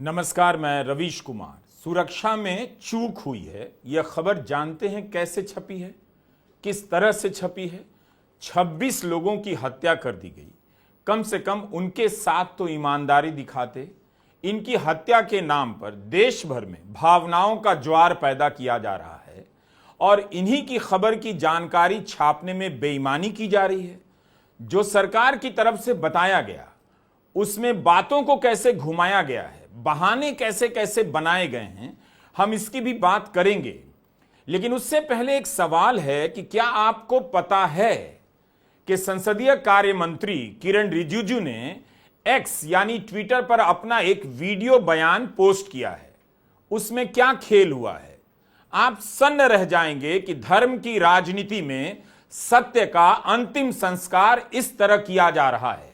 नमस्कार, मैं रवीश कुमार। सुरक्षा में चूक हुई है, यह खबर जानते हैं कैसे छपी है, किस तरह से छपी है। 26 लोगों की हत्या कर दी गई। कम से कम उनके साथ तो ईमानदारी दिखाते। इनकी हत्या के नाम पर देश भर में भावनाओं का ज्वार पैदा किया जा रहा है और इन्हीं की खबर की जानकारी छापने में बेईमानी की जा रही है। जो सरकार की तरफ से बताया गया उसमें बातों को कैसे घुमाया गया है, बहाने कैसे कैसे बनाए गए हैं, हम इसकी भी बात करेंगे। लेकिन उससे पहले एक सवाल है कि क्या आपको पता है कि संसदीय कार्य मंत्री किरण रिजिजू ने एक्स यानी ट्विटर पर अपना एक वीडियो बयान पोस्ट किया है। उसमें क्या खेल हुआ है, आप सन्न रह जाएंगे कि धर्म की राजनीति में सत्य का अंतिम संस्कार इस तरह किया जा रहा है।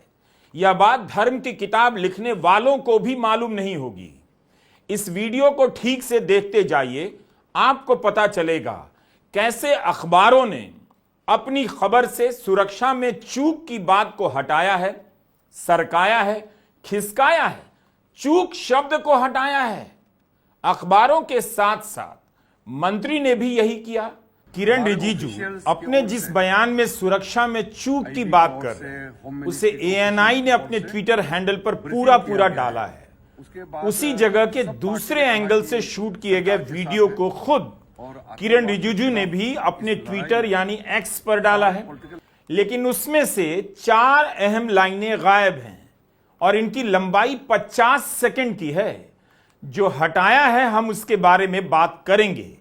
यह बात धर्म की किताब लिखने वालों को भी मालूम नहीं होगी। इस वीडियो को ठीक से देखते जाइए, आपको पता चलेगा कैसे अखबारों ने अपनी खबर से सुरक्षा में चूक की बात को हटाया है, सरकाया है, खिसकाया है, चूक शब्द को हटाया है। अखबारों के साथ साथ मंत्री ने भी यही किया। किरण रिजिजू अपने जिस बयान में सुरक्षा में चूक की बात कर रहे हैं उसे एएनआई ने अपने ट्विटर हैंडल पर पूरा डाला है। उसी जगह के दूसरे एंगल से शूट किए गए वीडियो को खुद किरण रिजिजू ने भी अपने ट्विटर यानी एक्स पर डाला है। लेकिन उसमें से 4 अहम लाइनें गायब हैं और इनकी लंबाई 50 सेकंड की है। जो हटाया है हम उसके बारे में बात करेंगे,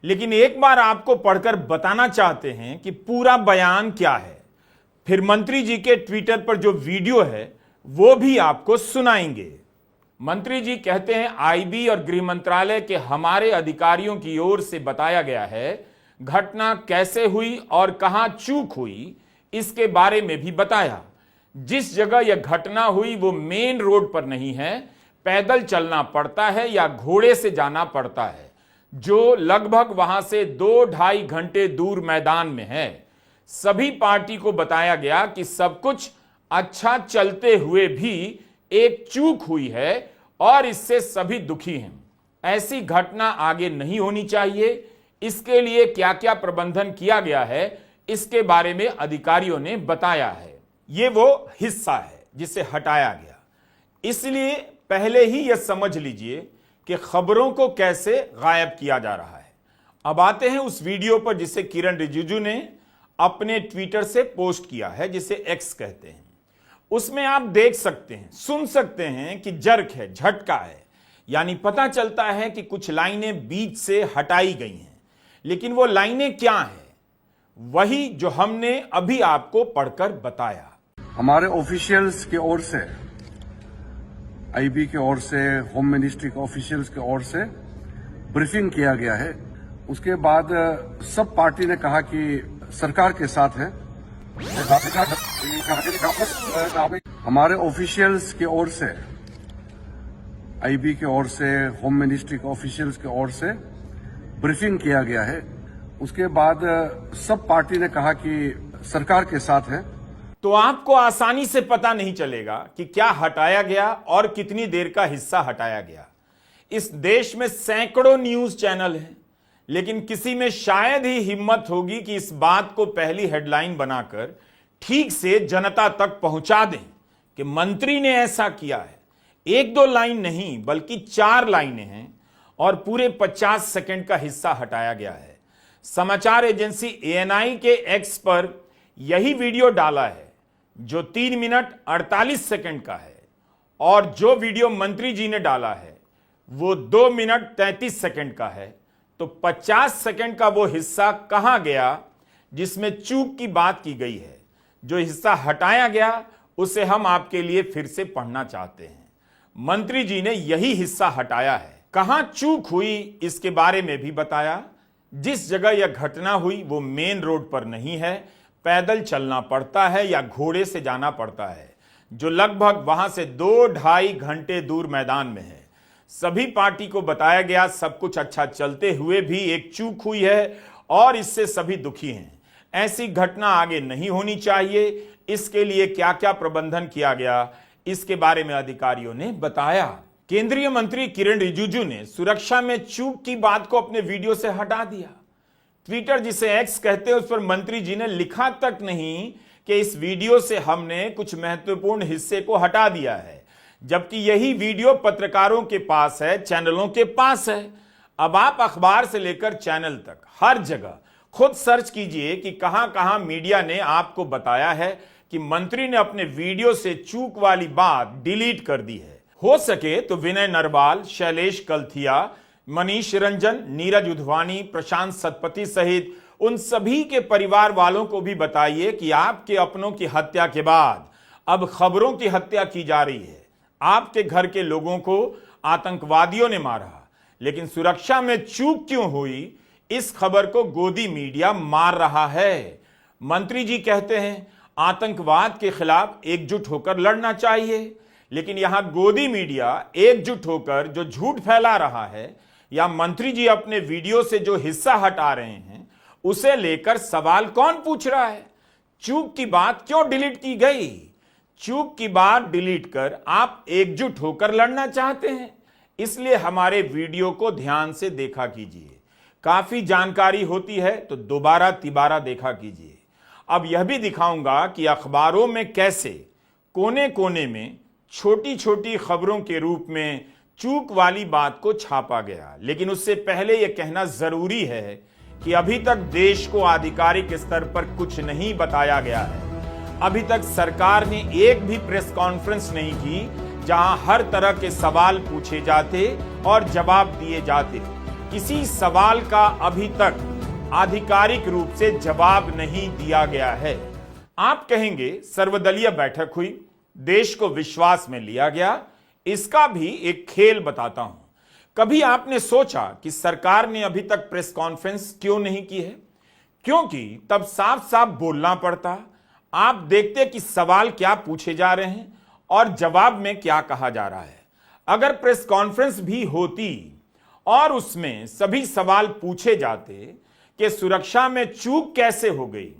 लेकिन एक बार आपको पढ़कर बताना चाहते हैं कि पूरा बयान क्या है। फिर मंत्री जी के ट्विटर पर जो वीडियो है वो भी आपको सुनाएंगे। मंत्री जी कहते हैं, आईबी और गृह मंत्रालय के हमारे अधिकारियों की ओर से बताया गया है घटना कैसे हुई और कहां चूक हुई इसके बारे में भी बताया। जिस जगह यह घटना हुई वो मेन रोड पर नहीं है, पैदल चलना पड़ता है या घोड़े से जाना पड़ता है, जो लगभग वहां से 2-2.5 घंटे दूर मैदान में है। सभी पार्टी को बताया गया कि सब कुछ अच्छा चलते हुए भी एक चूक हुई है और इससे सभी दुखी हैं। ऐसी घटना आगे नहीं होनी चाहिए। इसके लिए क्या क्या प्रबंधन किया गया है इसके बारे में अधिकारियों ने बताया है। ये वो हिस्सा है जिसे हटाया गया। इसलिए पहले ही यह समझ लीजिए कि खबरों को कैसे गायब किया जा रहा है। अब आते हैं उस वीडियो पर जिसे किरण रिजिजू ने अपने ट्विटर से पोस्ट किया है, जिसे एक्स कहते हैं। उसमें आप देख सकते हैं, सुन सकते हैं कि जर्क है, झटका है, यानी पता चलता है कि कुछ लाइनें बीच से हटाई गई हैं। लेकिन वो लाइनें क्या हैं? वही जो हमने अभी आपको पढ़कर बताया। हमारे ऑफिशियल्स की ओर से, आईबी की ओर से, होम मिनिस्ट्री के ऑफिशियल्स की ओर से ब्रीफिंग किया गया है। उसके बाद सब पार्टी ने कहा कि सरकार के साथ है। हमारे ऑफिशियल्स की ओर से, आईबी की ओर से, होम मिनिस्ट्री के ऑफिशियल्स की ओर से ब्रीफिंग किया गया है। उसके बाद सब पार्टी ने कहा कि सरकार के साथ है। तो आपको आसानी से पता नहीं चलेगा कि क्या हटाया गया और कितनी देर का हिस्सा हटाया गया। इस देश में सैकड़ों न्यूज चैनल हैं, लेकिन किसी में शायद ही हिम्मत होगी कि इस बात को पहली हेडलाइन बनाकर ठीक से जनता तक पहुंचा दें कि मंत्री ने ऐसा किया है। 1-2 लाइन नहीं बल्कि 4 लाइनें हैं और पूरे 50 सेकंड का हिस्सा हटाया गया है। समाचार एजेंसी एएनआई के एक्स पर यही वीडियो डाला है जो 3 मिनट 48 सेकंड का है, और जो वीडियो मंत्री जी ने डाला है वो 2 मिनट 33 सेकंड का है। तो 50 सेकंड का वो हिस्सा कहां गया जिसमें चूक की बात की गई है? जो हिस्सा हटाया गया उसे हम आपके लिए फिर से पढ़ना चाहते हैं। मंत्री जी ने यही हिस्सा हटाया है। कहां चूक हुई इसके बारे में भी बताया। जिस जगह यह घटना हुई वो मेन रोड पर नहीं है, पैदल चलना पड़ता है या घोड़े से जाना पड़ता है, जो लगभग वहां से 2-2.5 घंटे दूर मैदान में है। सभी पार्टी को बताया गया सब कुछ अच्छा चलते हुए भी एक चूक हुई है और इससे सभी दुखी हैं। ऐसी घटना आगे नहीं होनी चाहिए। इसके लिए क्या क्या प्रबंधन किया गया इसके बारे में अधिकारियों ने बताया। केंद्रीय मंत्री किरण रिजिजू ने सुरक्षा में चूक की बात को अपने वीडियो से हटा दिया। ट्विटर, जिसे एक्स कहते हैं, उस पर मंत्री जी ने लिखा तक नहीं कि इस वीडियो से हमने कुछ महत्वपूर्ण हिस्से को हटा दिया है, जबकि यही वीडियो पत्रकारों के पास है, चैनलों के पास है। अब आप अखबार से लेकर चैनल तक हर जगह खुद सर्च कीजिए कि कहां कहां मीडिया ने आपको बताया है कि मंत्री ने अपने वीडियो से चूक वाली बात डिलीट कर दी है। हो सके तो विनय नरवाल, शैलेश कलथिया, मनीष रंजन, नीरज उधवानी, प्रशांत सतपथी सहित उन सभी के परिवार वालों को भी बताइए कि आपके अपनों की हत्या के बाद अब खबरों की हत्या की जा रही है। आपके घर के लोगों को आतंकवादियों ने मारा, लेकिन सुरक्षा में चूक क्यों हुई, इस खबर को गोदी मीडिया मार रहा है। मंत्री जी कहते हैं आतंकवाद के खिलाफ एकजुट होकर लड़ना चाहिए, लेकिन यहां गोदी मीडिया एकजुट होकर जो झूठ फैला रहा है या मंत्री जी अपने वीडियो से जो हिस्सा हटा रहे हैं उसे लेकर सवाल कौन पूछ रहा है? चूक की बात क्यों डिलीट की गई? चूक की बात डिलीट कर आप एकजुट होकर लड़ना चाहते हैं, इसलिए हमारे वीडियो को ध्यान से देखा कीजिए। काफी जानकारी होती है तो दोबारा तिबारा देखा कीजिए। अब यह भी दिखाऊंगा कि अखबारों में कैसे कोने कोने में छोटी छोटी खबरों के रूप में चूक वाली बात को छापा गया। लेकिन उससे पहले यह कहना जरूरी है कि अभी तक देश को आधिकारिक स्तर पर कुछ नहीं बताया गया है। अभी तक सरकार ने एक भी प्रेस कॉन्फ्रेंस नहीं की जहां हर तरह के सवाल पूछे जाते और जवाब दिए जाते। किसी सवाल का अभी तक आधिकारिक रूप से जवाब नहीं दिया गया है। आप कहेंगे सर्वदलीय बैठक हुई, देश को विश्वास में लिया गया। इसका भी एक खेल बताता हूं। कभी आपने सोचा कि सरकार ने अभी तक प्रेस कॉन्फ्रेंस क्यों नहीं की है? क्योंकि तब साफ साफ बोलना पड़ता। आप देखते कि सवाल क्या पूछे जा रहे हैं और जवाब में क्या कहा जा रहा है। अगर प्रेस कॉन्फ्रेंस भी होती और उसमें सभी सवाल पूछे जाते कि सुरक्षा में चूक कैसे हो गई,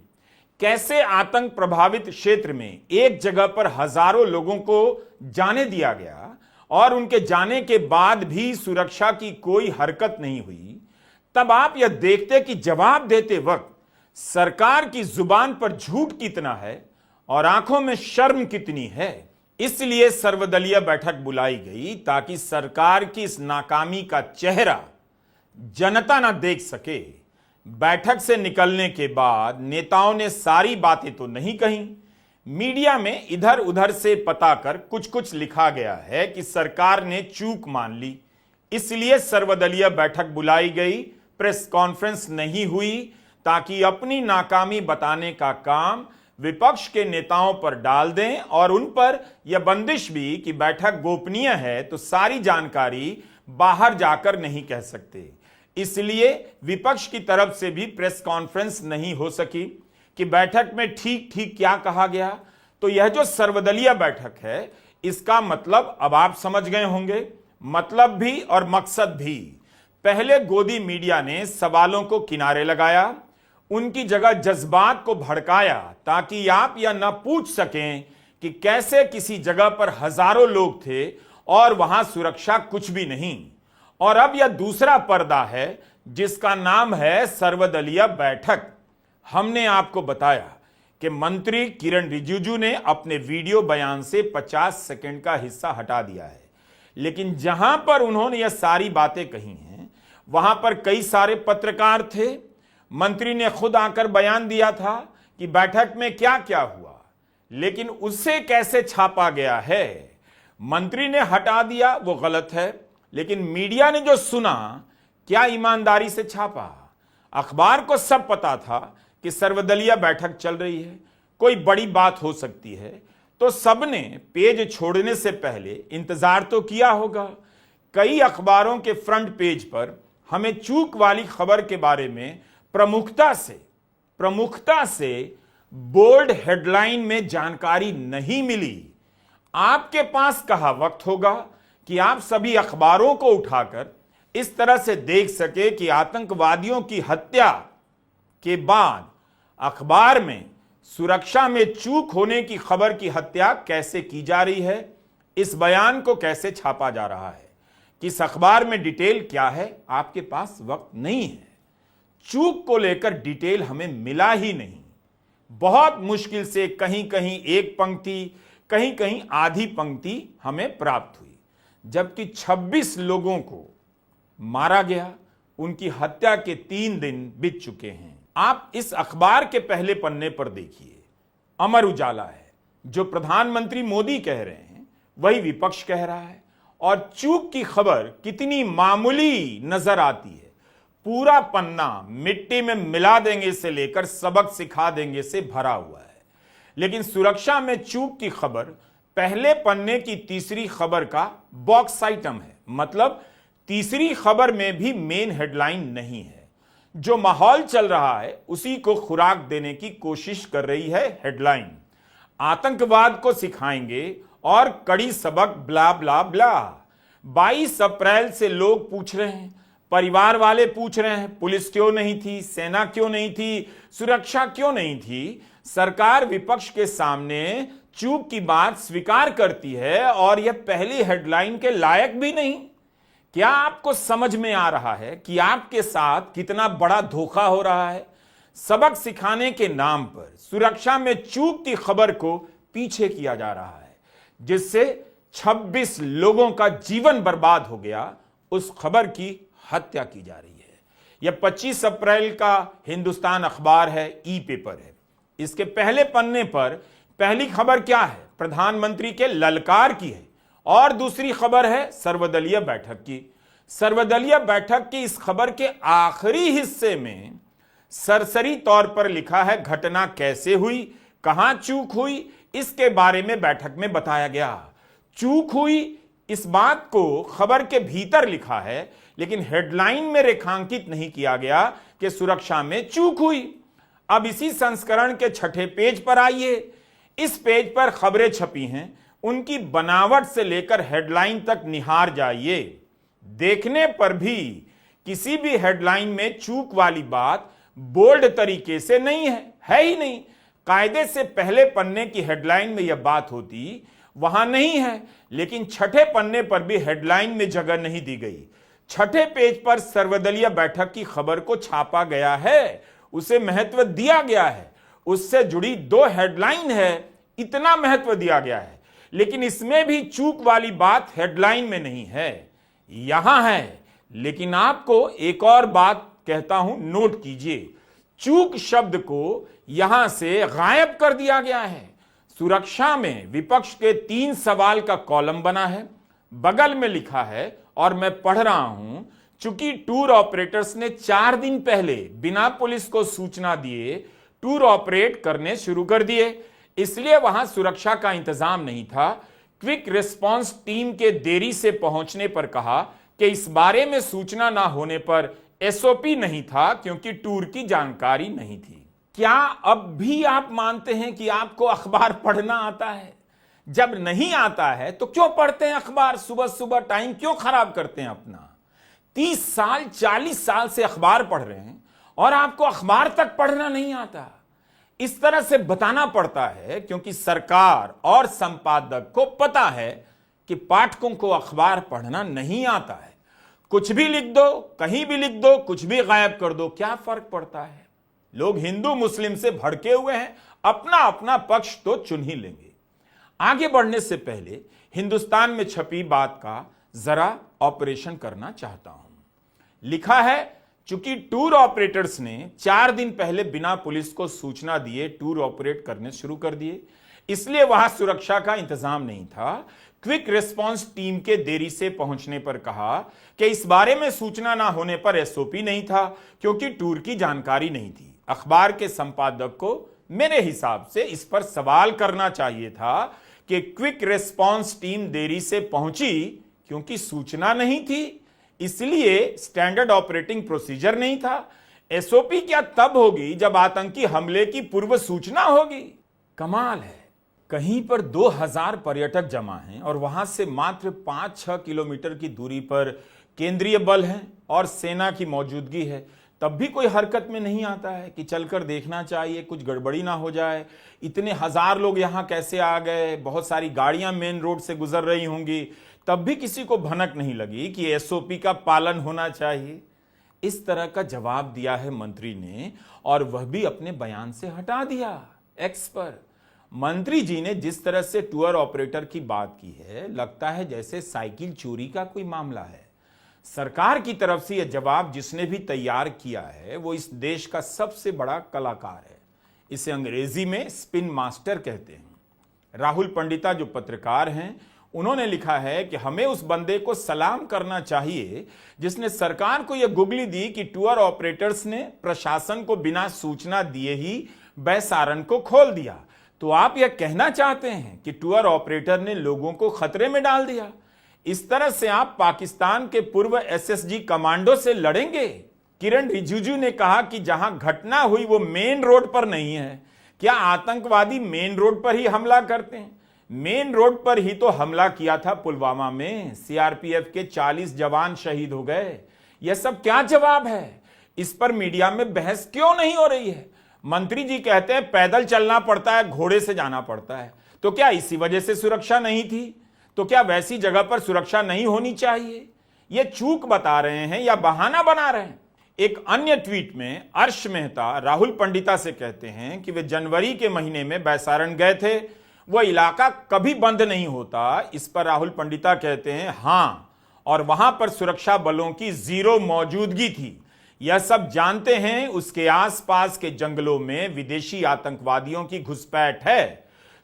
कैसे आतंक प्रभावित क्षेत्र में एक जगह पर हजारों लोगों को जाने दिया गया और उनके जाने के बाद भी सुरक्षा की कोई हरकत नहीं हुई, तब आप यह देखते कि जवाब देते वक्त सरकार की जुबान पर झूठ कितना है और आंखों में शर्म कितनी है। इसलिए सर्वदलीय बैठक बुलाई गई ताकि सरकार की इस नाकामी का चेहरा जनता ना देख सके। बैठक से निकलने के बाद नेताओं ने सारी बातें तो नहीं कही। मीडिया में इधर उधर से पता कर कुछ कुछ लिखा गया है कि सरकार ने चूक मान ली, इसलिए सर्वदलीय बैठक बुलाई गई, प्रेस कॉन्फ्रेंस नहीं हुई, ताकि अपनी नाकामी बताने का काम विपक्ष के नेताओं पर डाल दें और उन पर यह बंदिश भी कि बैठक गोपनीय है तो सारी जानकारी बाहर जाकर नहीं कह सकते। इसलिए विपक्ष की तरफ से भी प्रेस कॉन्फ्रेंस नहीं हो सकी कि बैठक में ठीक ठीक क्या कहा गया। तो यह जो सर्वदलीय बैठक है, इसका मतलब अब आप समझ गए होंगे, मतलब भी और मकसद भी। पहले गोदी मीडिया ने सवालों को किनारे लगाया, उनकी जगह जज्बात को भड़काया ताकि आप यह न पूछ सकें कि कैसे किसी जगह पर हजारों लोग थे और वहां सुरक्षा कुछ भी नहीं। और अब यह दूसरा पर्दा है जिसका नाम है सर्वदलीय बैठक। हमने आपको बताया कि मंत्री किरण रिजिजू ने अपने वीडियो बयान से 50 सेकंड का हिस्सा हटा दिया है, लेकिन जहां पर उन्होंने यह सारी बातें कही हैं वहां पर कई सारे पत्रकार थे। मंत्री ने खुद आकर बयान दिया था कि बैठक में क्या क्या हुआ, लेकिन उससे कैसे छापा गया है। मंत्री ने हटा दिया वो गलत है, लेकिन मीडिया ने जो सुना क्या ईमानदारी से छापा। अखबार को सब पता था कि सर्वदलीय बैठक चल रही है, कोई बड़ी बात हो सकती है, तो सबने पेज छोड़ने से पहले इंतजार तो किया होगा। कई अखबारों के फ्रंट पेज पर हमें चूक वाली खबर के बारे में प्रमुखता से बोल्ड हेडलाइन में जानकारी नहीं मिली। आपके पास कहां वक्त होगा कि आप सभी अखबारों को उठाकर इस तरह से देख सके कि आतंकवादियों की हत्या के बाद अखबार में सुरक्षा में चूक होने की खबर की हत्या कैसे की जा रही है। इस बयान को कैसे छापा जा रहा है, किस अखबार में डिटेल क्या है, आपके पास वक्त नहीं है। चूक को लेकर डिटेल हमें मिला ही नहीं। बहुत मुश्किल से कहीं कहीं एक पंक्ति, कहीं कहीं आधी पंक्ति हमें प्राप्त हुई। जबकि 26 लोगों को मारा गया, उनकी हत्या के 3 दिन बीत चुके हैं। आप इस अखबार के पहले पन्ने पर देखिए, अमर उजाला है। जो प्रधानमंत्री मोदी कह रहे हैं वही विपक्ष कह रहा है, और चूक की खबर कितनी मामूली नजर आती है। पूरा पन्ना मिट्टी में मिला देंगे से लेकर सबक सिखा देंगे से भरा हुआ है। लेकिन सुरक्षा में चूक की खबर पहले पन्ने की तीसरी खबर का बॉक्स आइटम है। मतलब तीसरी खबर में भी मेन हेडलाइन नहीं है। जो माहौल चल रहा है उसी को खुराक देने की कोशिश कर रही है हेडलाइन। आतंकवाद को सिखाएंगे और कड़ी सबक ब्ला ब्ला ब्ला। 22 अप्रैल से लोग पूछ रहे हैं, परिवार वाले पूछ रहे हैं, पुलिस क्यों नहीं थी, सेना क्यों नहीं थी, सुरक्षा क्यों नहीं थी। सरकार विपक्ष के सामने चूक की बात स्वीकार करती है और यह पहली हेडलाइन के लायक भी नहीं। क्या आपको समझ में आ रहा है कि आपके साथ कितना बड़ा धोखा हो रहा है? सबक सिखाने के नाम पर सुरक्षा में चूक की खबर को पीछे किया जा रहा है, जिससे 26 लोगों का जीवन बर्बाद हो गया। उस खबर की हत्या की जा रही है। यह 25 अप्रैल का हिंदुस्तान अखबार है, ई पेपर है। इसके पहले पन्ने पर पहली खबर क्या है? प्रधानमंत्री के ललकार की है, और दूसरी खबर है सर्वदलीय बैठक की। सर्वदलीय बैठक की इस खबर के आखिरी हिस्से में सरसरी तौर पर लिखा है घटना कैसे हुई, कहां चूक हुई, इसके बारे में बैठक में बताया गया। चूक हुई इस बात को खबर के भीतर लिखा है, लेकिन हेडलाइन में रेखांकित नहीं किया गया कि सुरक्षा में चूक हुई। अब इसी संस्करण के 6ठे पेज पर आइए। इस पेज पर खबरें छपी हैं, उनकी बनावट से लेकर हेडलाइन तक निहार जाइए। देखने पर भी किसी भी हेडलाइन में चूक वाली बात बोल्ड तरीके से नहीं है ही नहीं। कायदे से पहले पन्ने की हेडलाइन में यह बात होती, वहां नहीं है। लेकिन 6ठे पन्ने पर भी हेडलाइन में जगह नहीं दी गई। 6ठे पेज पर सर्वदलीय बैठक की खबर को छापा गया है, उसे महत्व दिया गया है, उससे जुड़ी 2 हेडलाइन है, इतना महत्व दिया गया है। लेकिन इसमें भी चूक वाली बात हेडलाइन में नहीं है, यहां है। लेकिन आपको एक और बात कहता हूं, नोट कीजिए। चूक शब्द को यहां से गायब कर दिया गया है। सुरक्षा में विपक्ष के 3 सवाल का कॉलम बना है, बगल में लिखा है, और मैं पढ़ रहा हूं, चूंकि टूर ऑपरेटर्स ने 4 दिन पहले बिना पुलिस को सूचना दिए टूर ऑपरेट करने शुरू कर दिए, इसलिए वहां सुरक्षा का इंतजाम नहीं था। क्विक रिस्पांस टीम के देरी से पहुंचने पर कहा कि इस बारे में सूचना ना होने पर एसओपी नहीं था, क्योंकि टूर की जानकारी नहीं थी। क्या अब भी आप मानते हैं कि आपको अखबार पढ़ना आता है? जब नहीं आता है तो क्यों पढ़ते हैं अखबार? सुबह सुबह टाइम क्यों खराब करते हैं अपना? 30 साल 40 साल से अखबार पढ़ रहे हैं और आपको अखबार तक पढ़ना नहीं आता। इस तरह से बताना पड़ता है क्योंकि सरकार और संपादक को पता है कि पाठकों को अखबार पढ़ना नहीं आता है। कुछ भी लिख दो, कहीं भी लिख दो, कुछ भी गायब कर दो, क्या फर्क पड़ता है? लोग हिंदू मुस्लिम से भड़के हुए हैं, अपना अपना पक्ष तो चुन ही लेंगे। आगे बढ़ने से पहले हिंदुस्तान में छपी बात का जरा ऑपरेशन करना चाहता हूं। लिखा है, चूंकि टूर ऑपरेटर्स ने 4 दिन पहले बिना पुलिस को सूचना दिए टूर ऑपरेट करने शुरू कर दिए, इसलिए वहां सुरक्षा का इंतजाम नहीं था। क्विक रिस्पांस टीम के देरी से पहुंचने पर कहा कि इस बारे में सूचना ना होने पर एसओपी नहीं था, क्योंकि टूर की जानकारी नहीं थी। अखबार के संपादक को मेरे हिसाब से इस पर सवाल करना चाहिए था कि क्विक रिस्पांस टीम देरी से पहुंची क्योंकि सूचना नहीं थी, इसलिए स्टैंडर्ड ऑपरेटिंग प्रोसीजर नहीं था। एसओपी क्या तब होगी जब आतंकी हमले की पूर्व सूचना होगी? कमाल है। कहीं पर 2000 पर्यटक जमा हैं और वहां से मात्र 5-6 किलोमीटर की दूरी पर केंद्रीय बल हैं और सेना की मौजूदगी है, तब भी कोई हरकत में नहीं आता है कि चलकर देखना चाहिए, कुछ गड़बड़ी ना हो जाए। इतने हजार लोग यहां कैसे आ गए, बहुत सारी गाड़ियां मेन रोड से गुजर रही होंगी, तब भी किसी को भनक नहीं लगी कि एसओपी का पालन होना चाहिए। इस तरह का जवाब दिया है मंत्री ने, और वह भी अपने बयान से हटा दिया एक्स पर। मंत्री जी ने जिस तरह से टूर ऑपरेटर की बात की है, लगता है जैसे साइकिल चोरी का कोई मामला है। सरकार की तरफ से यह जवाब जिसने भी तैयार किया है वो इस देश का सबसे बड़ा कलाकार है। इसे अंग्रेजी में स्पिन मास्टर कहते हैं। राहुल पंडिता जो पत्रकार हैं, उन्होंने लिखा है कि हमें उस बंदे को सलाम करना चाहिए जिसने सरकार को यह गुगली दी कि टूर ऑपरेटर्स ने प्रशासन को बिना सूचना दिए ही बैसारन को खोल दिया। तो आप यह कहना चाहते हैं कि टूर ऑपरेटर ने लोगों को खतरे में डाल दिया? इस तरह से आप पाकिस्तान के पूर्व एसएसजी कमांडो से लड़ेंगे? किरण रिजिजू ने कहा कि जहां घटना हुई वो मेन रोड पर नहीं है। क्या आतंकवादी मेन रोड पर ही हमला करते हैं? मेन रोड पर ही तो हमला किया था पुलवामा में, सीआरपीएफ के 40 जवान शहीद हो गए। यह सब क्या जवाब है? इस पर मीडिया में बहस क्यों नहीं हो रही है? मंत्री जी कहते हैं पैदल चलना पड़ता है, घोड़े से जाना पड़ता है। तो क्या इसी वजह से सुरक्षा नहीं थी? तो क्या वैसी जगह पर सुरक्षा नहीं होनी चाहिए? ये चूक बता रहे हैं या बहाना बना रहे हैं? एक अन्य ट्वीट में अर्श मेहता राहुल पंडिता से कहते हैं कि वे जनवरी के महीने में बैसारन गए थे, वह इलाका कभी बंद नहीं होता। इस पर राहुल पंडिता कहते हैं हां, और वहां पर सुरक्षा बलों की जीरो मौजूदगी थी। यह सब जानते हैं उसके आसपास के जंगलों में विदेशी आतंकवादियों की घुसपैठ है।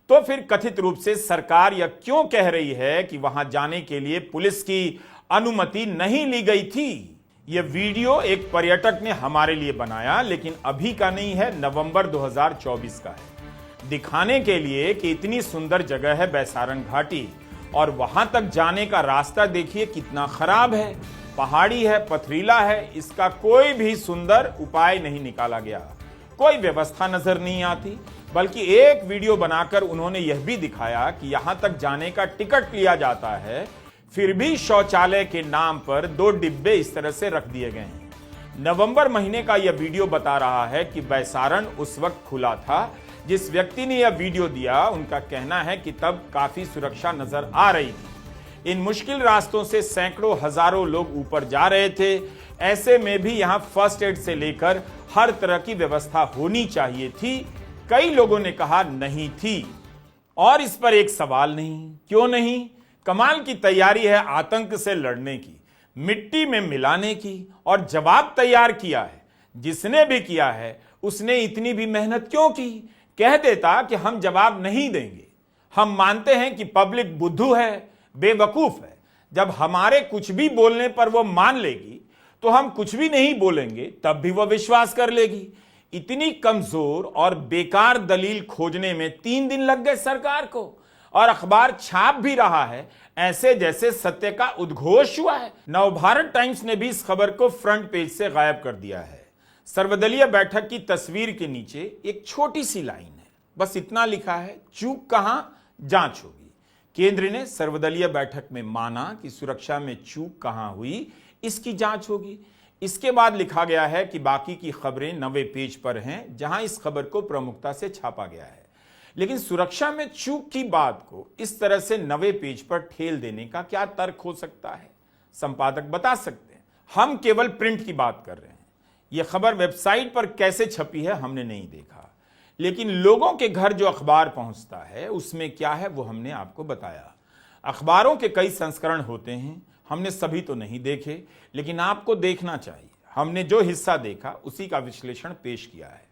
तो फिर कथित रूप से सरकार यह क्यों कह रही है कि वहां जाने के लिए पुलिस की अनुमति नहीं ली गई थी? यह वीडियो एक पर्यटक ने हमारे लिए बनाया, लेकिन अभी का नहीं है, नवंबर 2024 का है, दिखाने के लिए कि इतनी सुंदर जगह है बैसारन घाटी, और वहां तक जाने का रास्ता देखिए कितना खराब है, पहाड़ी है, पथरीला है। इसका कोई भी सुंदर उपाय नहीं निकाला गया, कोई व्यवस्था नजर नहीं आती। बल्कि एक वीडियो बनाकर उन्होंने यह भी दिखाया कि यहां तक जाने का टिकट लिया जाता है, फिर भी शौचालय के नाम पर 2 डिब्बे इस तरह से रख दिए गए हैं। नवंबर महीने का यह वीडियो बता रहा है कि बैसारन उस वक्त खुला था। जिस व्यक्ति ने यह वीडियो दिया, उनका कहना है कि तब काफी सुरक्षा नजर आ रही थी। इन मुश्किल रास्तों से सैकड़ों हजारों लोग ऊपर जा रहे थे। ऐसे में भी यहां फर्स्ट एड से लेकर हर तरह की व्यवस्था होनी चाहिए थी। कई लोगों ने कहा नहीं थी, और इस पर एक सवाल नहीं, क्यों नहीं? कमाल की तैयारी है आतंक से लड़ने की, मिट्टी में मिलाने की, और जवाब तैयार किया है। जिसने भी किया है उसने इतनी भी मेहनत क्यों की? कह देता कि हम जवाब नहीं देंगे, हम मानते हैं कि पब्लिक बुद्धू है, बेवकूफ है। जब हमारे कुछ भी बोलने पर वो मान लेगी तो हम कुछ भी नहीं बोलेंगे तब भी वो विश्वास कर लेगी। इतनी कमजोर और बेकार दलील खोजने में 3 दिन लग गए सरकार को, और अखबार छाप भी रहा है ऐसे जैसे सत्य का उद्घोष हुआ है। नवभारत टाइम्स ने भी इस खबर को फ्रंट पेज से गायब कर दिया है। सर्वदलीय बैठक की तस्वीर के नीचे एक छोटी सी लाइन है, बस इतना लिखा है, चूक कहां, जांच होगी। केंद्र ने सर्वदलीय बैठक में माना कि सुरक्षा में चूक कहां हुई, इसकी जांच होगी। इसके बाद लिखा गया है कि बाकी की खबरें 9वें पेज पर हैं, जहां इस खबर को प्रमुखता से छापा गया है। लेकिन सुरक्षा में चूक की बात को इस तरह से 9वें पेज पर ठेल देने का क्या तर्क हो सकता है? संपादक बता सकते हैं। हम केवल प्रिंट की बात कर रहे हैं। यह खबर वेबसाइट पर कैसे छपी है हमने नहीं देखा, लेकिन लोगों के घर जो अखबार पहुंचता है उसमें क्या है वो हमने आपको बताया। अखबारों के कई संस्करण होते हैं, हमने सभी तो नहीं देखे, लेकिन आपको देखना चाहिए। हमने जो हिस्सा देखा उसी का विश्लेषण पेश किया है।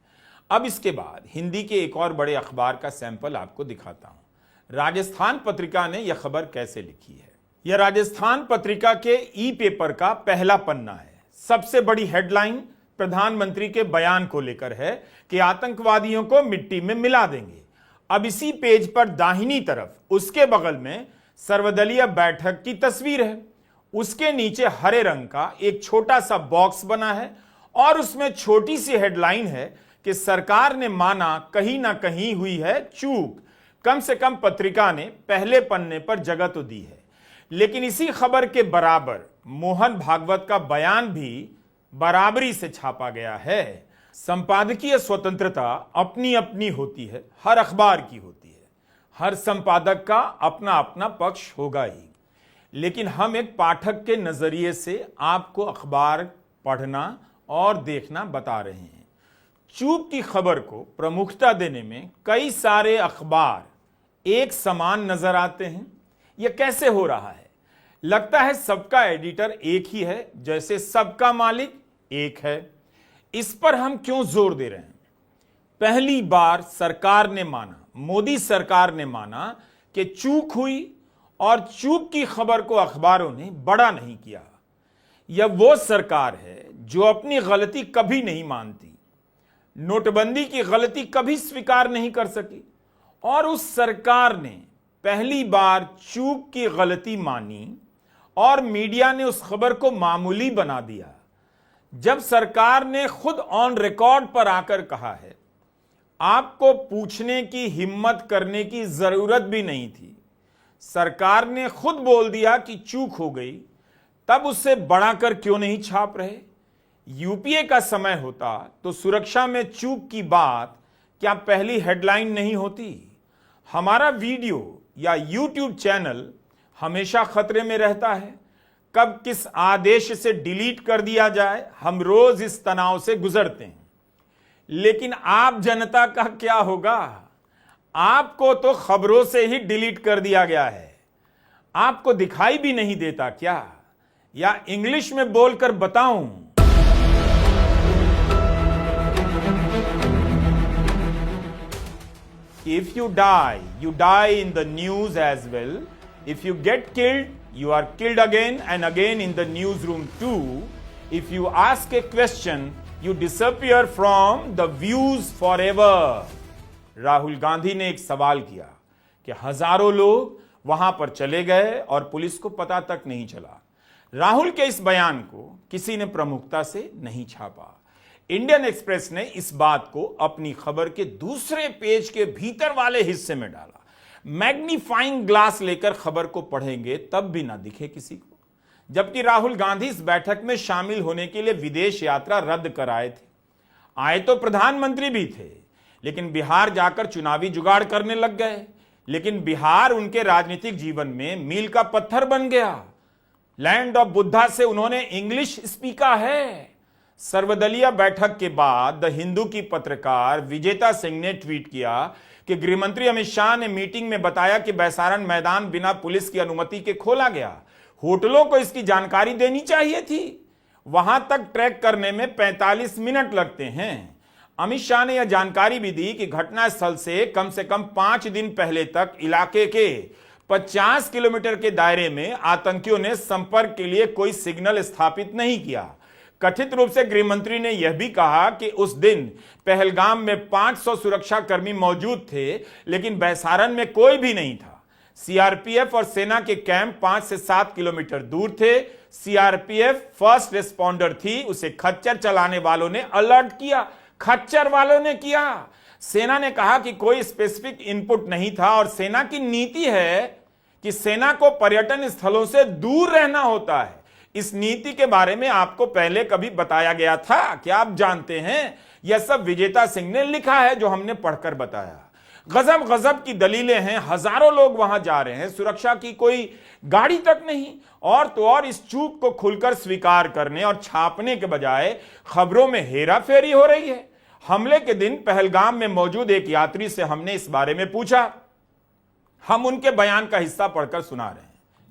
अब इसके बाद हिंदी के एक और बड़े अखबार का सैंपल आपको दिखाता हूं। राजस्थान पत्रिका ने यह खबर कैसे लिखी है। यह राजस्थान पत्रिका के ई पेपर का पहला पन्ना है। सबसे बड़ी हेडलाइन प्रधानमंत्री के बयान को लेकर है कि आतंकवादियों को मिट्टी में मिला देंगे। अब इसी पेज पर दाहिनी तरफ उसके बगल में सर्वदलीय बैठक की तस्वीर है। उसके नीचे हरे रंग का एक छोटा सा बॉक्स बना है और उसमें छोटी सी हेडलाइन है कि सरकार ने माना कहीं ना कहीं हुई है चूक। कम से कम पत्रिका ने पहले पन्ने पर जगह तो दी है। लेकिन इसी खबर के बराबर मोहन भागवत का बयान भी बराबरी से छापा गया है। संपादकीय स्वतंत्रता अपनी अपनी होती है, हर अखबार की होती है, हर संपादक का अपना अपना पक्ष होगा ही, लेकिन हम एक पाठक के नजरिए से आपको अखबार पढ़ना और देखना बता रहे हैं। चूक की खबर को प्रमुखता देने में कई सारे अखबार एक समान नजर आते हैं। यह कैसे हो रहा है? लगता है सबका एडिटर एक ही है, जैसे सबका मालिक एक है। इस पर हम क्यों जोर दे रहे हैं? पहली बार सरकार ने माना, मोदी सरकार ने माना कि चूक हुई और चूक की खबर को अखबारों ने बड़ा नहीं किया। यह वो सरकार है जो अपनी गलती कभी नहीं मानती, नोटबंदी की गलती कभी स्वीकार नहीं कर सकी, और उस सरकार ने पहली बार चूक की गलती मानी और मीडिया ने उस खबर को मामूली बना दिया। जब सरकार ने खुद ऑन रिकॉर्ड पर आकर कहा है, आपको पूछने की हिम्मत करने की जरूरत भी नहीं थी, सरकार ने खुद बोल दिया कि चूक हो गई, तब उससे बढ़ाकर क्यों नहीं छाप रहे? यूपीए का समय होता तो सुरक्षा में चूक की बात क्या पहली हेडलाइन नहीं होती? हमारा वीडियो या यूट्यूब चैनल हमेशा खतरे में रहता है, कब किस आदेश से डिलीट कर दिया जाए, हम रोज इस तनाव से गुजरते हैं। लेकिन आप जनता का क्या होगा? आपको तो खबरों से ही डिलीट कर दिया गया है, आपको दिखाई भी नहीं देता क्या? या इंग्लिश में बोलकर बताऊं, if you die in the news as well. If you get killed, you are killed again and again in the newsroom too. If you ask a question, you disappear from the views forever. Rahul Gandhi ने एक सवाल किया कि हजारों लोग वहां पर चले गए और पुलिस को पता तक नहीं चला। राहुल के इस बयान को किसी ने प्रमुखता से नहीं छापा। इंडियन एक्सप्रेस ने इस बात को अपनी खबर के दूसरे पेज के भीतर वाले हिस्से में डाला। मैग्नीफाइंग ग्लास लेकर खबर को पढ़ेंगे तब भी ना दिखे किसी को। जबकि राहुल गांधी इस बैठक में शामिल होने के लिए विदेश यात्रा रद्द कर आए थे। आए तो प्रधानमंत्री भी थे, लेकिन बिहार जाकर चुनावी जुगाड़ करने लग गए। लेकिन बिहार उनके राजनीतिक जीवन में मील का पत्थर बन गया। लैंड ऑफ बुद्धा से उन्होंने इंग्लिश स्पीका है। सर्वदलीय बैठक के बाद द हिंदू की पत्रकार विजेता सिंह ने ट्वीट किया कि गृहमंत्री अमित शाह ने मीटिंग में बताया कि बैसारन मैदान बिना पुलिस की अनुमति के खोला गया। होटलों को इसकी जानकारी देनी चाहिए थी। वहां तक ट्रैक करने में 45 मिनट लगते हैं। अमित शाह ने यह जानकारी भी दी कि घटनास्थल से कम 5 दिन पहले तक इलाके के 50 किलोमीटर के दायरे में आतंकियों ने संपर्क के लिए कोई सिग्नल स्थापित नहीं किया। कथित रूप से गृहमंत्री ने यह भी कहा कि उस दिन पहलगाम में 500 सुरक्षा कर्मी मौजूद थे, लेकिन बैसारन में कोई भी नहीं था। सीआरपीएफ और सेना के कैंप 5 से 7 किलोमीटर दूर थे। सीआरपीएफ फर्स्ट रिस्पॉन्डर थी, उसे खच्चर चलाने वालों ने अलर्ट किया। खच्चर वालों ने किया। सेना ने कहा कि कोई स्पेसिफिक इनपुट नहीं था और सेना की नीति है कि सेना को पर्यटन स्थलों से दूर रहना होता है। इस नीति के बारे में आपको पहले कभी बताया गया था? क्या आप जानते हैं? यह सब विजेता सिंह ने लिखा है जो हमने पढ़कर बताया। गजब गजब की दलीलें हैं। हजारों लोग वहां जा रहे हैं, सुरक्षा की कोई गाड़ी तक नहीं। और तो और इस चूक को खुलकर स्वीकार करने और छापने के बजाय खबरों में हेरा फेरी हो रही है। हमले के दिन पहलगाम में मौजूद एक यात्री से हमने इस बारे में पूछा। हम उनके बयान का हिस्सा पढ़कर सुना रहे हैं।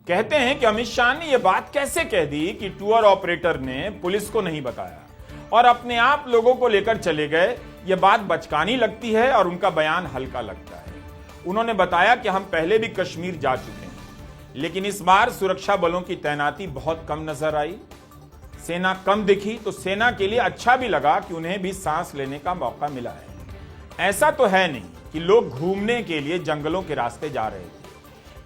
कहते हैं कि अमित शाह ने यह बात कैसे कह दी कि टूर ऑपरेटर ने पुलिस को नहीं बताया और अपने आप लोगों को लेकर चले गए। यह बात बचकानी लगती है और उनका बयान हल्का लगता है। उन्होंने बताया कि हम पहले भी कश्मीर जा चुके हैं, लेकिन इस बार सुरक्षा बलों की तैनाती बहुत कम नजर आई। सेना कम दिखी तो सेना के लिए अच्छा भी लगा कि उन्हें भी सांस लेने का मौका मिला है। ऐसा तो है नहीं कि लोग घूमने के लिए जंगलों के रास्ते जा रहे थे।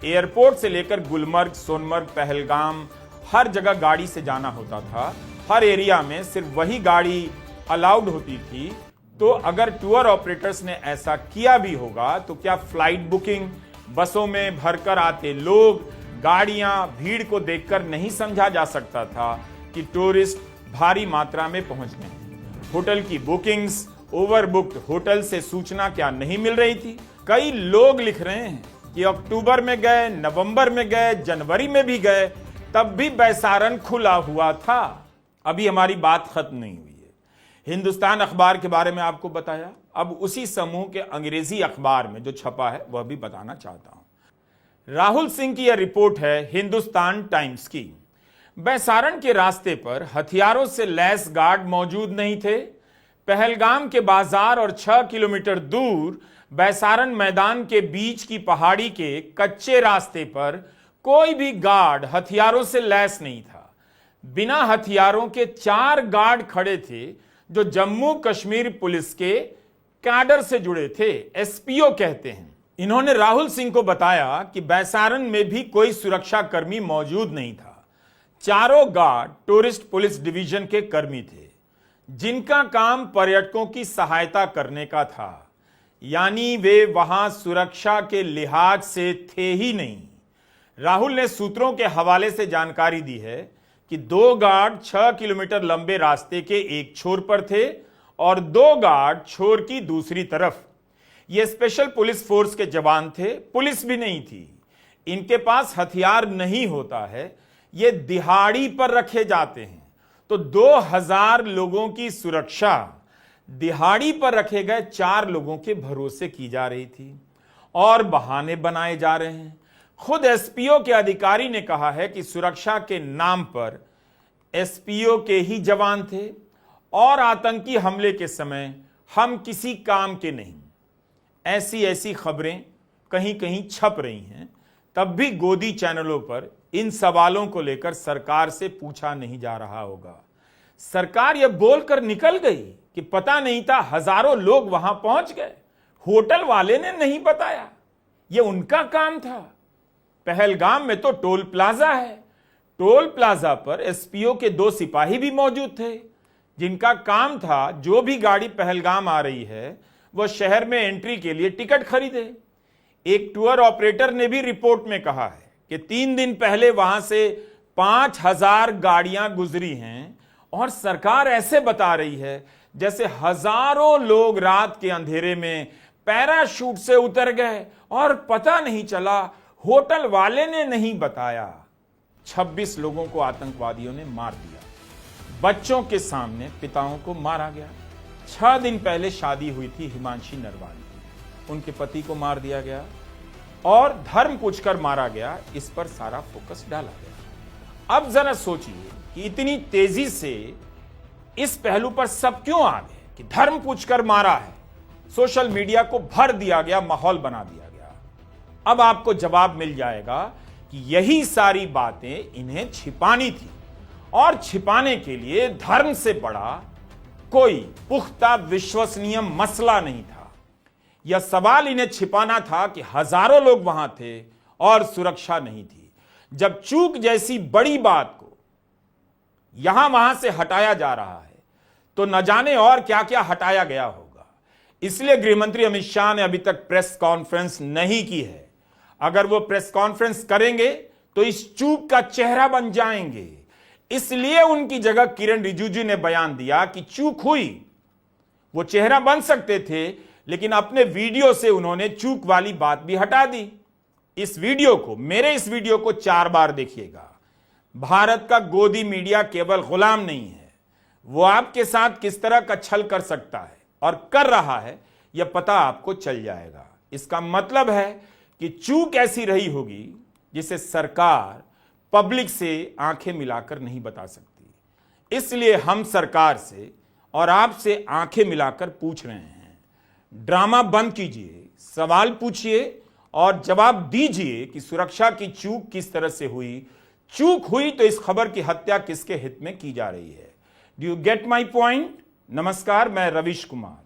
एयरपोर्ट से लेकर गुलमर्ग, सोनमर्ग, पहलगाम हर जगह गाड़ी से जाना होता था। हर एरिया में सिर्फ वही गाड़ी अलाउड होती थी। तो अगर टूर ऑपरेटर्स ने ऐसा किया भी होगा तो क्या फ्लाइट बुकिंग, बसों में भरकर आते लोग, गाड़ियां, भीड़ को देखकर नहीं समझा जा सकता था कि टूरिस्ट भारी मात्रा में पहुंच गए हैं। होटल की बुकिंग्स, ओवरबुक्ड होटल से सूचना क्या नहीं मिल रही थी। कई लोग लिख रहे हैं कि अक्टूबर में गए, नवंबर में गए, जनवरी में भी गए, तब भी बैसारन खुला हुआ था। अभी हमारी बात खत्म नहीं हुई है। हिंदुस्तान अखबार के बारे में आपको बताया, अब उसी समूह के अंग्रेजी अखबार में जो छपा है वह भी बताना चाहता हूं। राहुल सिंह की यह रिपोर्ट है हिंदुस्तान टाइम्स की। बैसारन के रास्ते पर हथियारों से लैस गार्ड मौजूद नहीं थे। पहलगाम के बाजार और 6 किलोमीटर दूर बैसारन मैदान के बीच की पहाड़ी के कच्चे रास्ते पर कोई भी गार्ड हथियारों से लैस नहीं था। बिना हथियारों के 4 गार्ड खड़े थे जो जम्मू कश्मीर पुलिस के कैडर से जुड़े थे, एसपीओ कहते हैं। इन्होंने राहुल सिंह को बताया कि बैसारन में भी कोई सुरक्षा कर्मी मौजूद नहीं था। चारों गार्ड टूरिस्ट पुलिस डिवीजन के कर्मी थे जिनका काम पर्यटकों की सहायता करने का था, यानी वे वहां सुरक्षा के लिहाज से थे ही नहीं। राहुल ने सूत्रों के हवाले से जानकारी दी है कि 2 गार्ड 6 किलोमीटर लंबे रास्ते के एक छोर पर थे और 2 गार्ड छोर की दूसरी तरफ। ये स्पेशल पुलिस फोर्स के जवान थे, पुलिस भी नहीं थी। इनके पास हथियार नहीं होता है, ये दिहाड़ी पर रखे जाते हैं। तो 2000 लोगों की सुरक्षा दिहाड़ी पर रखे गए 4 लोगों के भरोसे की जा रही थी और बहाने बनाए जा रहे हैं। खुद एसपीओ के अधिकारी ने कहा है कि सुरक्षा के नाम पर एसपीओ के ही जवान थे और आतंकी हमले के समय हम किसी काम के नहीं। ऐसी खबरें कहीं कहीं छप रही हैं, तब भी गोदी चैनलों पर इन सवालों को लेकर सरकार से पूछा नहीं जा रहा होगा। सरकार यह बोलकर निकल गई कि पता नहीं था, हजारों लोग वहां पहुंच गए, होटल वाले ने नहीं बताया, यह उनका काम था। पहलगाम में तो टोल प्लाजा है, टोल प्लाजा पर एसपीओ के 2 सिपाही भी मौजूद थे जिनका काम था जो भी गाड़ी पहलगाम आ रही है वह शहर में एंट्री के लिए टिकट खरीदे। एक टूर ऑपरेटर ने भी रिपोर्ट में कहा है कि 3 दिन पहले वहां से 5000 गाड़ियां गुजरी हैं और सरकार ऐसे बता रही है जैसे हजारों लोग रात के अंधेरे में पैराशूट से उतर गए और पता नहीं चला, होटल वाले ने नहीं बताया। 26 लोगों को आतंकवादियों ने मार दिया। बच्चों के सामने पिताओं को मारा गया। 6 दिन पहले शादी हुई थी हिमांशी नरवाल की, उनके पति को मार दिया गया और धर्म पूछकर मारा गया। इस पर सारा फोकस डाला गया। अब जरा सोचिए कि इतनी तेजी से इस पहलू पर सब क्यों आ गए कि धर्म पूछकर मारा है। सोशल मीडिया को भर दिया गया, माहौल बना दिया गया। अब आपको जवाब मिल जाएगा कि यही सारी बातें इन्हें छिपानी थी और छिपाने के लिए धर्म से बड़ा कोई पुख्ता विश्वसनीय मसला नहीं था। यह सवाल इन्हें छिपाना था कि हजारों लोग वहां थे और सुरक्षा नहीं थी। जब चूक जैसी बड़ी बात को यहां वहां से हटाया जा रहा है तो न जाने और क्या क्या हटाया गया होगा। इसलिए गृहमंत्री अमित शाह ने अभी तक प्रेस कॉन्फ्रेंस नहीं की है। अगर वो प्रेस कॉन्फ्रेंस करेंगे तो इस चूक का चेहरा बन जाएंगे। इसलिए उनकी जगह किरण रिजिजू ने बयान दिया कि चूक हुई। वो चेहरा बन सकते थे, लेकिन अपने वीडियो से उन्होंने चूक वाली बात भी हटा दी। इस वीडियो को, मेरे इस वीडियो को 4 बार देखिएगा। भारत का गोदी मीडिया केवल गुलाम नहीं है, वो आपके साथ किस तरह का छल कर सकता है और कर रहा है यह पता आपको चल जाएगा। इसका मतलब है कि चूक ऐसी रही होगी जिसे सरकार पब्लिक से आंखें मिलाकर नहीं बता सकती। इसलिए हम सरकार से और आपसे आंखें मिलाकर पूछ रहे हैं, ड्रामा बंद कीजिए, सवाल पूछिए और जवाब दीजिए कि सुरक्षा की चूक किस तरह से हुई। चूक हुई तो इस खबर की हत्या किसके हित में की जा रही है। Do you get my point? नमस्कार, मैं रविश कुमार।